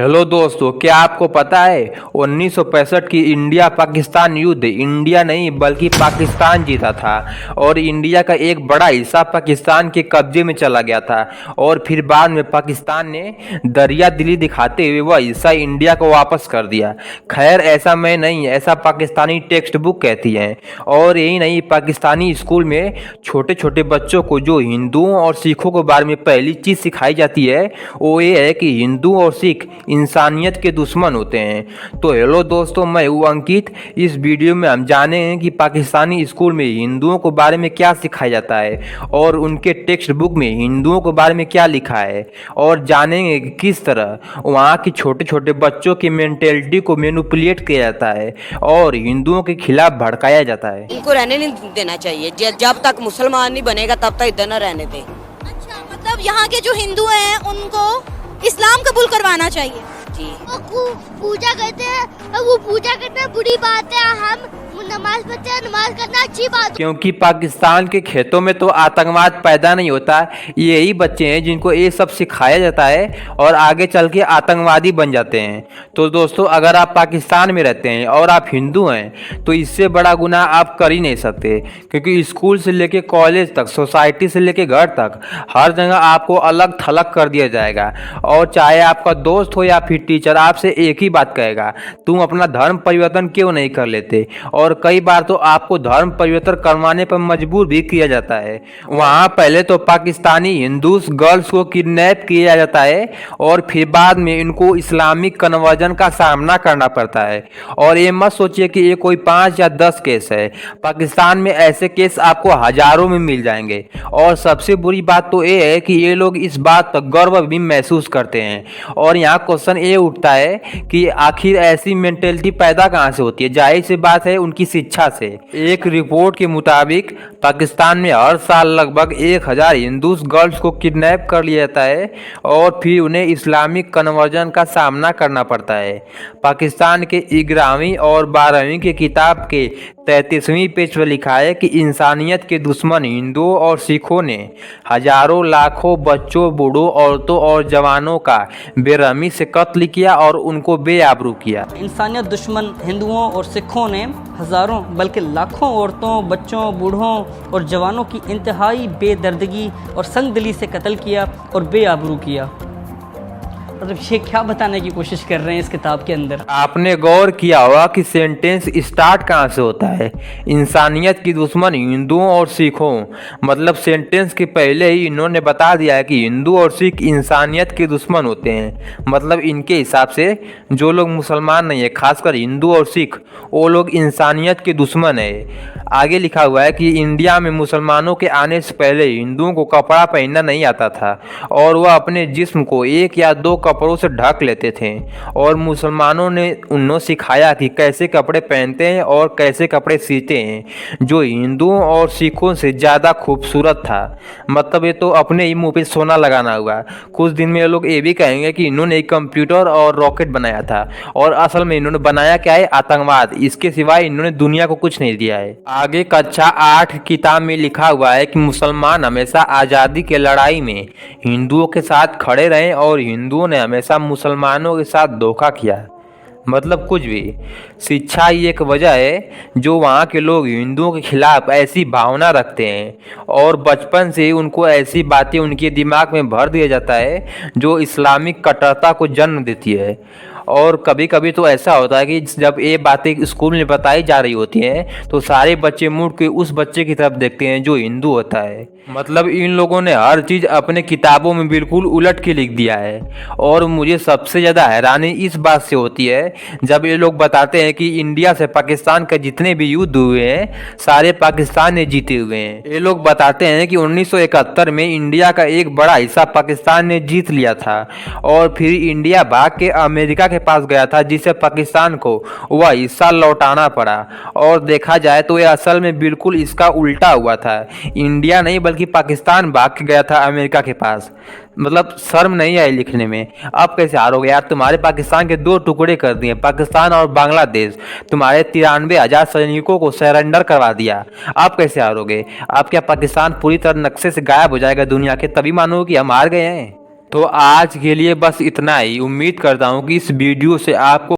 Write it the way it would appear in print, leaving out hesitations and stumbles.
Hello दोस्तों, क्या आपको पता है 1965 की इंडिया पाकिस्तान युद्ध इंडिया नहीं बल्कि पाकिस्तान जीता था। और इंडिया का एक बड़ा हिस्सा पाकिस्तान के कब्जे में चला गया था और फिर बाद में पाकिस्तान ने दरिया दिली दिखाते हुए वह हिस्सा इंडिया को वापस कर दिया। खैर, ऐसा मैं नहीं, ऐसा पाकिस्तानी टेक्स्ट बुक कहती है। और यही नहीं, पाकिस्तानी स्कूल में छोटे छोटे बच्चों को जो हिंदुओं और सिखों के बारे में पहली चीज़ सिखाई जाती है वो ये है कि हिंदू और सिख इंसानियत के दुश्मन होते हैं। तो हेलो दोस्तों, मैं हूँ अंकित। इस वीडियो में हम जानेंगे कि पाकिस्तानी स्कूल में हिंदुओं के बारे में क्या सिखाया जाता है और उनके टेक्स्ट बुक में हिंदुओं के बारे में क्या लिखा है, और जानेंगे कि किस तरह वहाँ के छोटे छोटे बच्चों की मेंटेलिटी को मैनिपुलेट किया जाता है और हिंदुओं के खिलाफ भड़काया जाता है। इनको रहने नहीं देना चाहिए। जब तक मुसलमान नहीं बनेगा तब तक इधर न रहने दे। अच्छा, मतलब यहाँ के जो हिंदू हैं उनको इस्लाम कबूल करवाना चाहिए। जी, वो पूजा करते हैं और वो पूजा करना बुरी बात है। हम नमाज पढ़ते हैं, नमाज करना अच्छी बात है। क्योंकि पाकिस्तान के खेतों में तो आतंकवाद पैदा नहीं होता, यही बच्चे हैं जिनको ये सब सिखाया जाता है और आगे चल के आतंकवादी बन जाते हैं। तो दोस्तों, अगर आप पाकिस्तान में रहते हैं और आप हिंदू हैं तो इससे बड़ा गुनाह आप कर ही नहीं सकते, क्योंकि स्कूल से लेके कॉलेज तक, सोसाइटी से लेके घर तक, हर जगह आपको अलग थलग कर दिया जाएगा। और चाहे आपका दोस्त हो या फिर टीचर, आपसे एक ही बात कहेगा, तुम अपना धर्म परिवर्तन क्यों नहीं कर लेते। और कई बार तो आपको धर्म परिवर्तन करवाने पर मजबूर भी किया जाता है। वहाँ पहले तो पाकिस्तानी हिंदू गर्ल्स को किडनैप किया जाता है और फिर बाद में इनको इस्लामिक कन्वर्जन का सामना करना पड़ता है। और ये मत सोचिए कि ये कोई 5 या 10 केस है, पाकिस्तान में ऐसे केस आपको हजारों में मिल जाएंगे। और सबसे बुरी बात तो ये है कि ये लोग इस बात पर गर्व भी महसूस करते हैं। और यहाँ क्वेश्चन ये उठता है कि आखिर ऐसी मेंटेलिटी पैदा कहाँ से होती है। जाहिर सी बात है, उनकी शिक्षा से। एक रिपोर्ट के मुताबिक पाकिस्तान में हर साल लगभग 1000 हिंदू गर्ल्स को किडनैप कर लिया जाता है और फिर उन्हें इस्लामिक कन्वर्जन का सामना करना पड़ता है। पाकिस्तान के 11वीं और 12वीं की किताब के 33वें पेज पर लिखा है कि इंसानियत के दुश्मन हिंदुओं और सिखों ने हजारों लाखों बच्चों, बूढ़ों, औरतों और जवानों का बेरहमी से कत्ल किया और उनको बेआबरू किया। इंसानियत दुश्मन हिंदुओं और सिखों ने हज़ारों बल्कि लाखों औरतों, बच्चों, बूढ़ों और जवानों की इंतहाई बेदर्दगी और संगदिली से कत्ल किया और बेआबरू किया। मतलब ये क्या बताने की कोशिश कर रहे हैं इस किताब के अंदर। आपने गौर किया होगा कि सेंटेंस स्टार्ट कहाँ से होता है, इंसानियत की दुश्मन हिंदुओं और सिखों। मतलब सेंटेंस के पहले ही इन्होंने बता दिया है कि हिंदू और सिख इंसानियत के दुश्मन होते हैं। मतलब इनके हिसाब से जो लोग मुसलमान नहीं है, खासकर हिंदू और सिख, वो लोग इंसानियत के दुश्मन है। आगे लिखा हुआ है कि इंडिया में मुसलमानों के आने से पहले हिंदुओं को कपड़ा पहनना नहीं आता था और वह अपने जिस्म को 1 या 2 कपड़ों से ढक लेते थे। और मुसलमानों ने उन्हें सिखाया कि कैसे कपड़े पहनते हैं और कैसे कपड़े सीते हैं, जो हिंदुओं और सिखों से ज़्यादा खूबसूरत था। मतलब ये तो अपने ही मुंह पे सोना लगाना हुआ। कुछ दिन में ये लोग ये भी कहेंगे कि इन्होंने एक कंप्यूटर और रॉकेट बनाया था, और असल में इन्होंने बनाया क्या है, आतंकवाद। इसके सिवाय इन्होंने दुनिया को कुछ नहीं दिया है। आगे कक्षा 8 किताब में लिखा हुआ है कि मुसलमान हमेशा आज़ादी के लड़ाई में हिंदुओं के साथ खड़े रहे और हिंदुओं ने हमेशा मुसलमानों के साथ धोखा किया। मतलब कुछ भी। शिक्षा ही एक वजह है जो वहाँ के लोग हिंदुओं के खिलाफ ऐसी भावना रखते हैं और बचपन से ही उनको ऐसी बातें उनके दिमाग में भर दिया जाता है जो इस्लामिक कट्टरता को जन्म देती है। और कभी कभी तो ऐसा होता है कि जब ये बातें स्कूल में बताई जा रही होती हैं तो सारे बच्चे मुड़ के उस बच्चे की तरफ देखते हैं जो हिंदू होता है। मतलब इन लोगों ने हर चीज़ अपने किताबों में बिल्कुल उलट के लिख दिया है। और मुझे सबसे ज़्यादा हैरानी इस बात से होती है जब ये लोग बताते हैं कि इंडिया से पाकिस्तान के जितने भी युद्ध हुए हैं सारे पाकिस्तान ने जीते हुए हैं। ये लोग बताते हैं कि 1971 में इंडिया का एक बड़ा हिस्सा पाकिस्तान ने जीत लिया था और फिर इंडिया भाग के अमेरिका के पास गया था, जिससे पाकिस्तान को वह हिस्सा लौटाना पड़ा। और देखा जाए तो यह असल में बिल्कुल इसका उल्टा हुआ था। इंडिया नहीं बल्कि पाकिस्तान भाग के गया था अमेरिका के पास। मतलब शर्म नहीं आई लिखने में। अब कैसे हारोगे यार, तुम्हारे पाकिस्तान के 2 टुकड़े कर दिए, पाकिस्तान और बांग्लादेश। तुम्हारे 93,000 सैनिकों को सरेंडर करवा दिया। अब कैसे हारोगे? अब क्या पाकिस्तान पूरी तरह नक्शे से गायब हो जाएगा दुनिया के, तभी मानोगे कि हम हार गए हैं? तो आज के लिए बस इतना ही। उम्मीद करता हूँ कि इस वीडियो से आपको